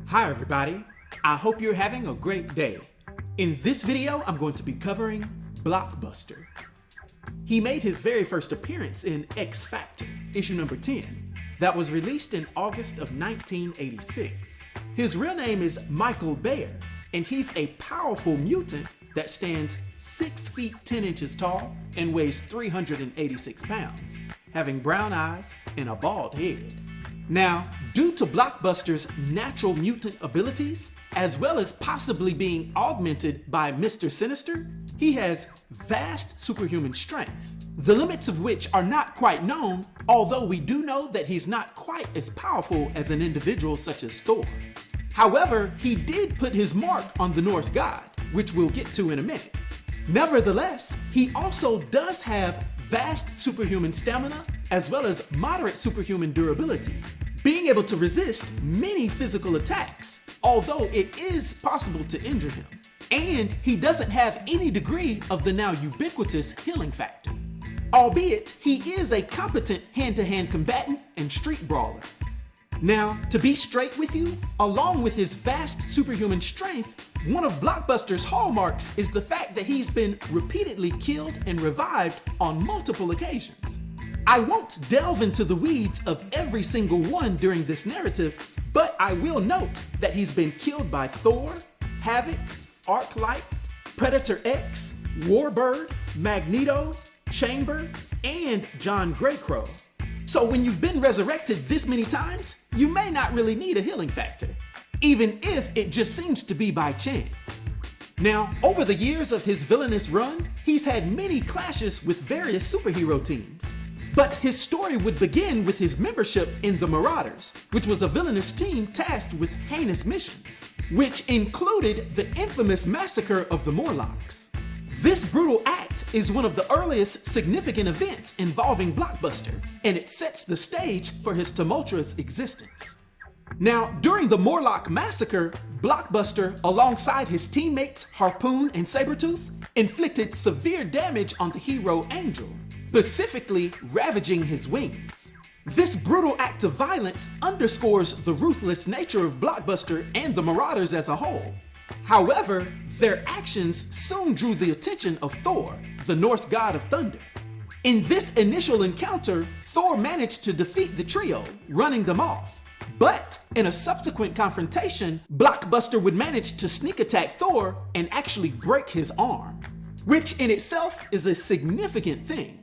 Hi everybody, I hope you're having a great day. In this video, I'm going to be covering Blockbuster. He made his very first appearance in X Factor, issue number 10, that was released in August of 1986. His real name is Michael Bayer, and he's a powerful mutant that stands 6 feet 10 inches tall and weighs 386 pounds, having brown eyes and a bald head. Now, due to Blockbuster's natural mutant abilities, as well as possibly being augmented by Mister Sinister, he has vast superhuman strength, the limits of which are not quite known, although we do know that he's not quite as powerful as an individual such as Thor. However, he did put his mark on the Norse god, which we'll get to in a minute. Nevertheless, he also does have vast superhuman stamina, as well as moderate superhuman durability, being able to resist many physical attacks, although it is possible to injure him. And he doesn't have any degree of the now ubiquitous healing factor, albeit he is a competent hand-to-hand combatant and street brawler. Now, to be straight with you, along with his vast superhuman strength, one of Blockbuster's hallmarks is the fact that he's been repeatedly killed and revived on multiple occasions. I won't delve into the weeds of every single one during this narrative, but I will note that he's been killed by Thor, Havoc, Arclight, Predator X, Warbird, Magneto, Chamber, and John Greycrow. So when you've been resurrected this many times, you may not really need a healing factor, even if it just seems to be by chance. Now, over the years of his villainous run, he's had many clashes with various superhero teams. But his story would begin with his membership in the Marauders, which was a villainous team tasked with heinous missions, which included the infamous Massacre of the Morlocks. This brutal act is one of the earliest significant events involving Blockbuster, and it sets the stage for his tumultuous existence. Now, during the Morlock Massacre, Blockbuster, alongside his teammates Harpoon and Sabretooth, inflicted severe damage on the hero Angel, specifically ravaging his wings. This brutal act of violence underscores the ruthless nature of Blockbuster and the Marauders as a whole. However, their actions soon drew the attention of Thor, the Norse god of thunder. In this initial encounter, Thor managed to defeat the trio, running them off. But in a subsequent confrontation, Blockbuster would manage to sneak attack Thor and actually break his arm, which in itself is a significant thing.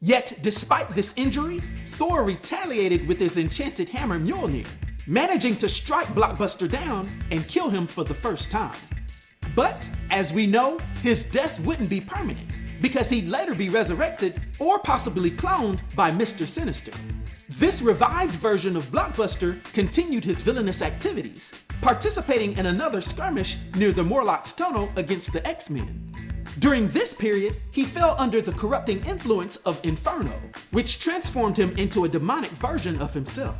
Yet, despite this injury, Thor retaliated with his enchanted hammer Mjolnir, managing to strike Blockbuster down and kill him for the first time. But, as we know, his death wouldn't be permanent, because he'd later be resurrected or possibly cloned by Mister Sinister. This revived version of Blockbuster continued his villainous activities, participating in another skirmish near the Morlock's tunnel against the X-Men. During this period, he fell under the corrupting influence of Inferno, which transformed him into a demonic version of himself.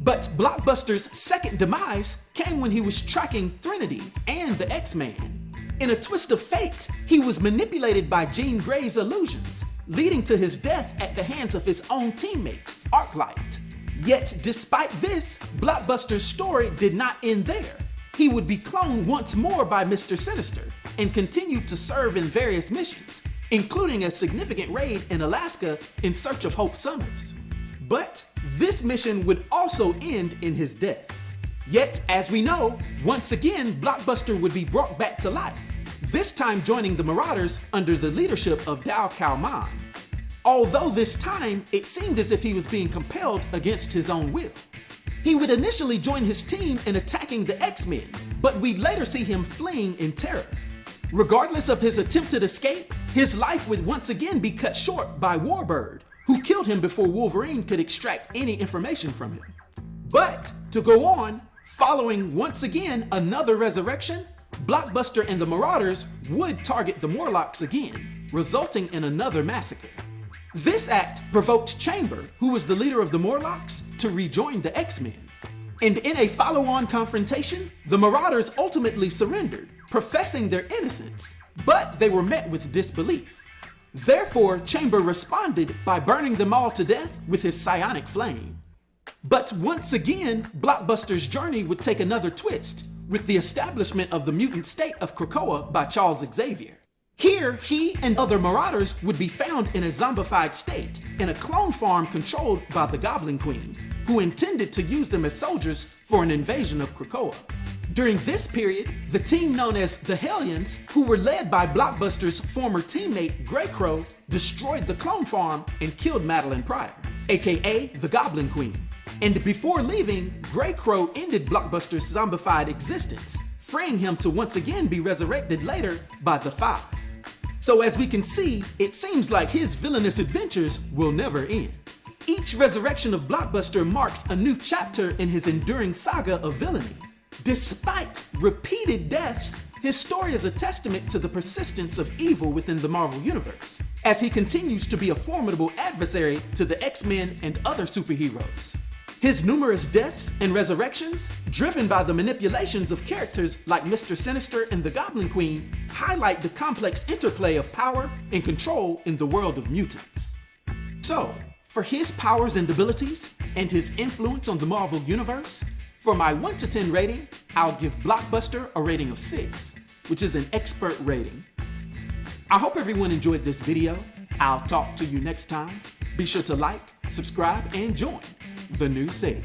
But Blockbuster's second demise came when he was tracking Trinity and the X-Man. In a twist of fate, he was manipulated by Jean Grey's illusions, leading to his death at the hands of his own teammate, Arclight. Yet, despite this, Blockbuster's story did not end there. He would be cloned once more by Mister Sinister and continued to serve in various missions, including a significant raid in Alaska in search of Hope Summers. But this mission would also end in his death. Yet, as we know, once again, Blockbuster would be brought back to life, this time joining the Marauders under the leadership of Dao Kao-man. Although this time, it seemed as if he was being compelled against his own will. He would initially join his team in attacking the X-Men, but we'd later see him fleeing in terror. Regardless of his attempted escape, his life would once again be cut short by Warbird, who killed him before Wolverine could extract any information from him. But, to go on, following once again another resurrection, Blockbuster and the Marauders would target the Morlocks again, resulting in another massacre. This act provoked Chamber, who was the leader of the Morlocks, to rejoin the X-Men. And in a follow-on confrontation, the Marauders ultimately surrendered, professing their innocence, but they were met with disbelief. Therefore, Chamber responded by burning them all to death with his psionic flame. But once again, Blockbuster's journey would take another twist with the establishment of the mutant state of Krakoa by Charles Xavier. Here, he and other Marauders would be found in a zombified state in a clone farm controlled by the Goblin Queen, who intended to use them as soldiers for an invasion of Krakoa. During this period, the team known as the Hellions, who were led by Blockbuster's former teammate Grey Crow, destroyed the clone farm and killed Madelyn Pryor, aka the Goblin Queen. And before leaving, Grey Crow ended Blockbuster's zombified existence, freeing him to once again be resurrected later by the Five. So as we can see, it seems like his villainous adventures will never end. Each resurrection of Blockbuster marks a new chapter in his enduring saga of villainy. Despite repeated deaths, his story is a testament to the persistence of evil within the Marvel Universe, as he continues to be a formidable adversary to the X-Men and other superheroes. His numerous deaths and resurrections, driven by the manipulations of characters like Mister Sinister and the Goblin Queen, highlight the complex interplay of power and control in the world of mutants. So, for his powers and abilities, and his influence on the Marvel Universe, for my 1 to 10 rating, I'll give Blockbuster a rating of 6, which is an expert rating. I hope everyone enjoyed this video. I'll talk to you next time. Be sure to like, subscribe, and join the new saga.